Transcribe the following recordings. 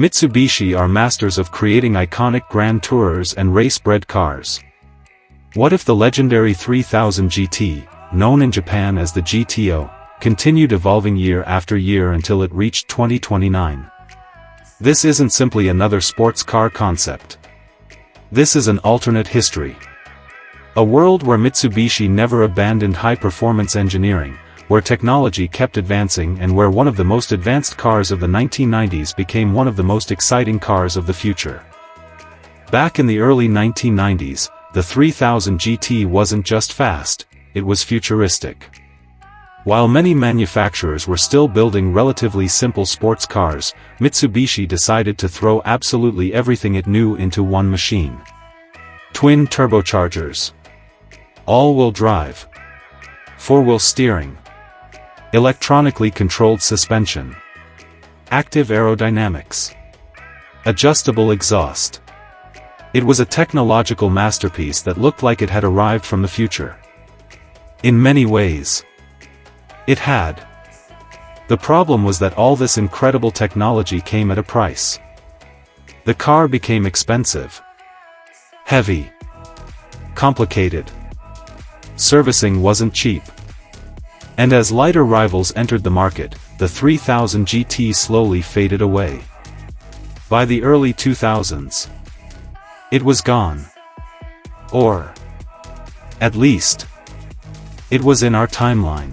Mitsubishi are masters of creating iconic grand tourers and race-bred cars. What if the legendary 3000 GT, known in Japan as the GT-O, continued evolving year after year until it reached 2029? This isn't simply another sports car concept. This is an alternate history. A world where Mitsubishi never abandoned high-performance engineering, where technology kept advancing, and where one of the most advanced cars of the 1990s became one of the most exciting cars of the future. Back in the early 1990s, the 3000 GT wasn't just fast, it was futuristic. While many manufacturers were still building relatively simple sports cars, Mitsubishi decided to throw absolutely everything it knew into one machine. Twin turbochargers, all-wheel drive, four-wheel steering, electronically controlled suspension, active aerodynamics, adjustable exhaust. It was a technological masterpiece that looked like it had arrived from the future. In many ways, it had. The problem was that all this incredible technology came at a price. The car became expensive, heavy, complicated. Servicing wasn't cheap. And as lighter rivals entered the market, the 3000 GT slowly faded away. By the early 2000s, it was gone. Or, at least, it was in our timeline.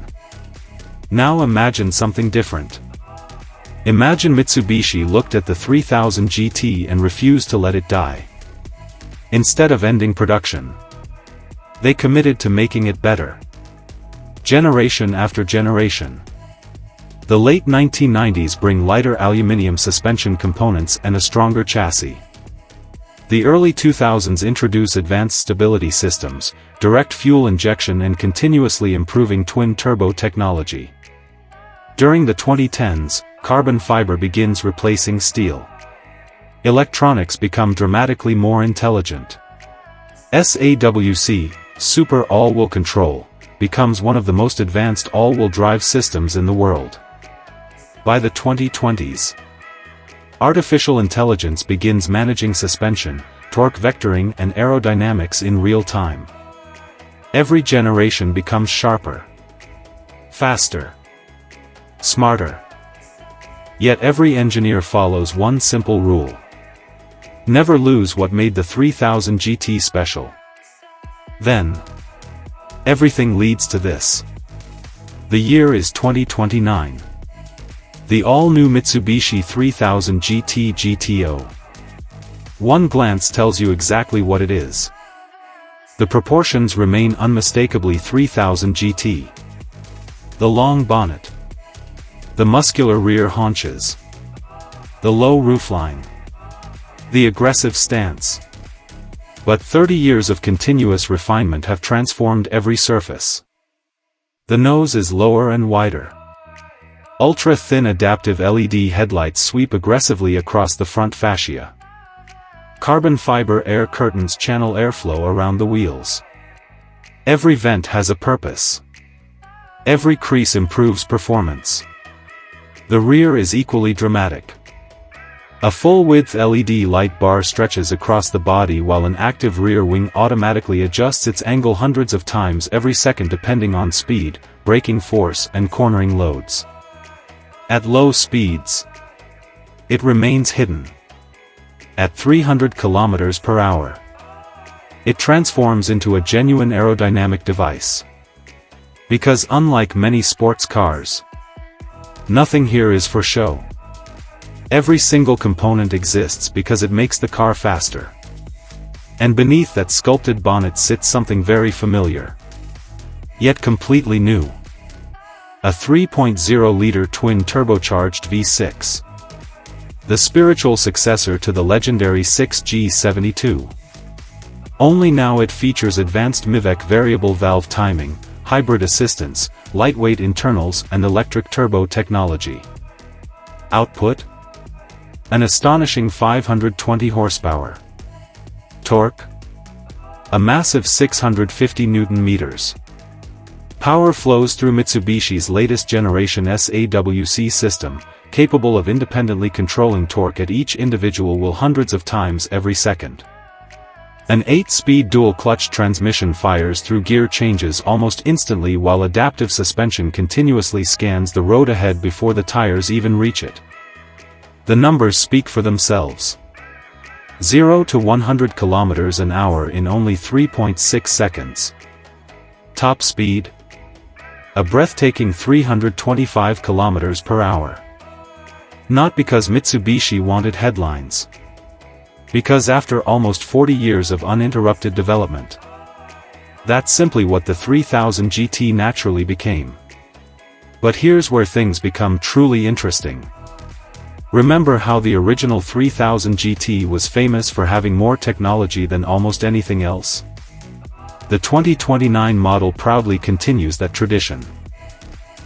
Now imagine something different. Imagine Mitsubishi looked at the 3000 GT and refused to let it die. Instead of ending production, they committed to making it better. Generation after generation. The late 1990s bring lighter aluminum suspension components and a stronger chassis. The early 2000s introduce advanced stability systems, direct fuel injection, and continuously improving twin-turbo technology. During the 2010s, carbon fiber begins replacing steel. Electronics become dramatically more intelligent. S-AWC, Super All-Wheel Control, becomes one of the most advanced all-wheel drive systems in the world. By the 2020s, artificial intelligence begins managing suspension, torque vectoring, and aerodynamics in real time. Every generation becomes sharper, faster, smarter. Yet every engineer follows one simple rule: never lose what made the 3000 GT special. Then, everything leads to this. The year is 2029. The all-new Mitsubishi 3000 GT GT-O. One glance tells you exactly what it is. The proportions remain unmistakably 3000 GT. The long bonnet, the muscular rear haunches, the low roofline, the aggressive stance. But 30 years of continuous refinement have transformed every surface. The nose is lower and wider. Ultra-thin adaptive LED headlights sweep aggressively across the front fascia. Carbon fiber air curtains channel airflow around the wheels. Every vent has a purpose. Every crease improves performance. The rear is equally dramatic. A full-width LED light bar stretches across the body, while an active rear wing automatically adjusts its angle hundreds of times every second depending on speed, braking force, and cornering loads. At low speeds, it remains hidden. At 300 km per hour, it transforms into a genuine aerodynamic device. Because unlike many sports cars, nothing here is for show. Every single component exists because it makes the car faster. And beneath that sculpted bonnet sits something very familiar, yet completely new. A 3.0-liter twin-turbocharged V6. The spiritual successor to the legendary 6G72. Only now it features advanced MIVEC variable valve timing, hybrid assistance, lightweight internals, and electric turbo technology. Output: an astonishing 520 horsepower. Torque: a massive 650 Newton-meters. Power flows through Mitsubishi's latest generation S-AWC system, capable of independently controlling torque at each individual wheel hundreds of times every second. An 8-speed dual-clutch transmission fires through gear changes almost instantly, while adaptive suspension continuously scans the road ahead before the tires even reach it. The numbers speak for themselves. 0 to 100 km an hour in only 3.6 seconds. Top speed? A breathtaking 325 km per hour. Not because Mitsubishi wanted headlines. Because after almost 40 years of uninterrupted development, that's simply what the 3000 GT naturally became. But here's where things become truly interesting. Remember how the original 3000 GT was famous for having more technology than almost anything else? The 2029 model proudly continues that tradition.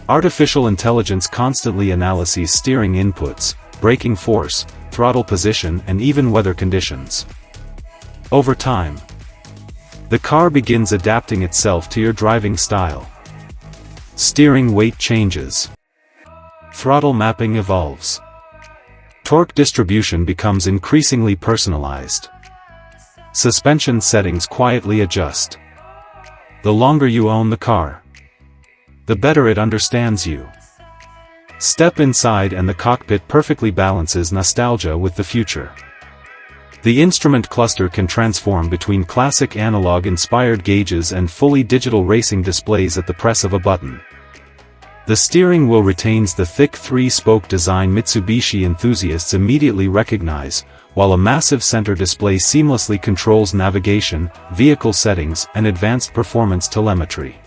Artificial intelligence constantly analyzes steering inputs, braking force, throttle position, and even weather conditions. Over time, the car begins adapting itself to your driving style. Steering weight changes. Throttle mapping evolves. Torque distribution becomes increasingly personalized. Suspension settings quietly adjust. The longer you own the car, the better it understands you. Step inside and the cockpit perfectly balances nostalgia with the future. The instrument cluster can transform between classic analog-inspired gauges and fully digital racing displays at the press of a button. The steering wheel retains the thick 3-spoke design Mitsubishi enthusiasts immediately recognize, while a massive center display seamlessly controls navigation, vehicle settings, and advanced performance telemetry.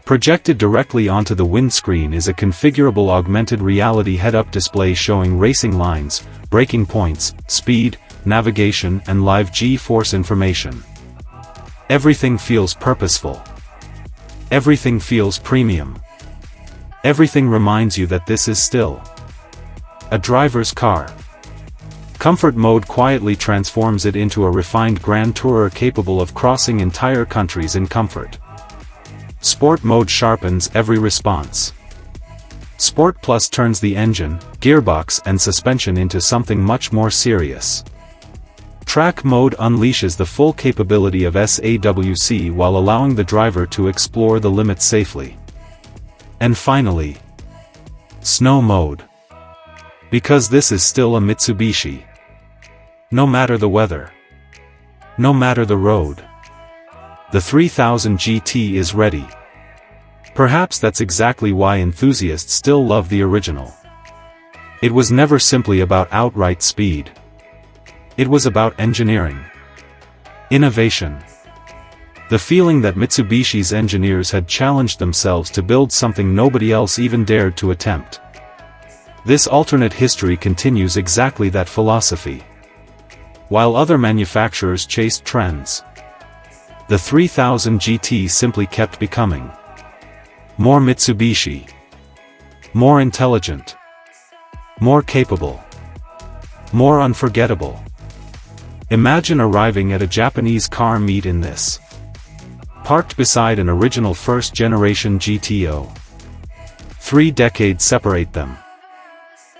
Projected directly onto the windscreen is a configurable augmented reality head-up display showing racing lines, braking points, speed, navigation, and live G-force information. Everything feels purposeful. Everything feels premium. Everything reminds you that this is still a driver's car. Comfort mode quietly transforms it into a refined Grand Tourer capable of crossing entire countries in comfort. Sport mode sharpens every response. Sport Plus turns the engine, gearbox, and suspension into something much more serious. Track mode unleashes the full capability of S-AWC while allowing the driver to explore the limits safely. And finally, snow mode. Because this is still a Mitsubishi. No matter the weather. No matter the road. The 3000 GT is ready. Perhaps that's exactly why enthusiasts still love the original. It was never simply about outright speed. It was about engineering. Innovation. The feeling that Mitsubishi's engineers had challenged themselves to build something nobody else even dared to attempt. This alternate history continues exactly that philosophy. While other manufacturers chased trends, the 3000 GT simply kept becoming more Mitsubishi, more intelligent, more capable, more unforgettable. Imagine arriving at a Japanese car meet in this. Parked beside an original first-generation GTO. 3 decades separate them.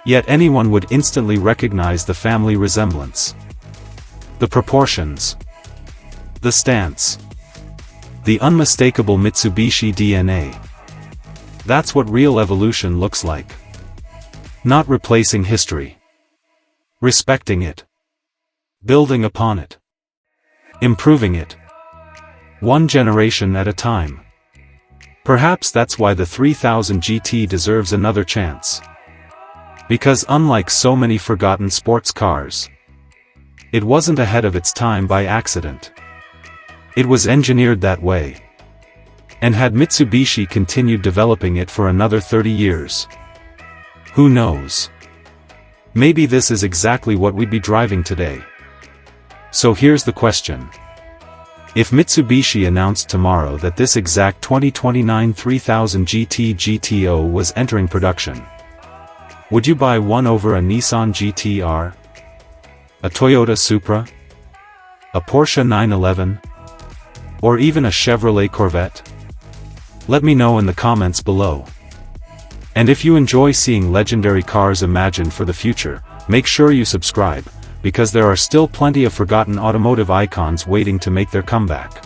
Yet anyone would instantly recognize the family resemblance. The proportions. The stance. The unmistakable Mitsubishi DNA. That's what real evolution looks like. Not replacing history. Respecting it. Building upon it. Improving it. One generation at a time. Perhaps that's why the 3000 GT deserves another chance. Because unlike so many forgotten sports cars, it wasn't ahead of its time by accident. It was engineered that way. And had Mitsubishi continued developing it for another 30 years, who knows? Maybe this is exactly what we'd be driving today. So here's the question. If Mitsubishi announced tomorrow that this exact 2029 3000 GT GTO was entering production, would you buy one over a Nissan GT-R? A Toyota Supra? A Porsche 911? Or even a Chevrolet Corvette? Let me know in the comments below. And if you enjoy seeing legendary cars imagined for the future, make sure you subscribe, because there are still plenty of forgotten automotive icons waiting to make their comeback.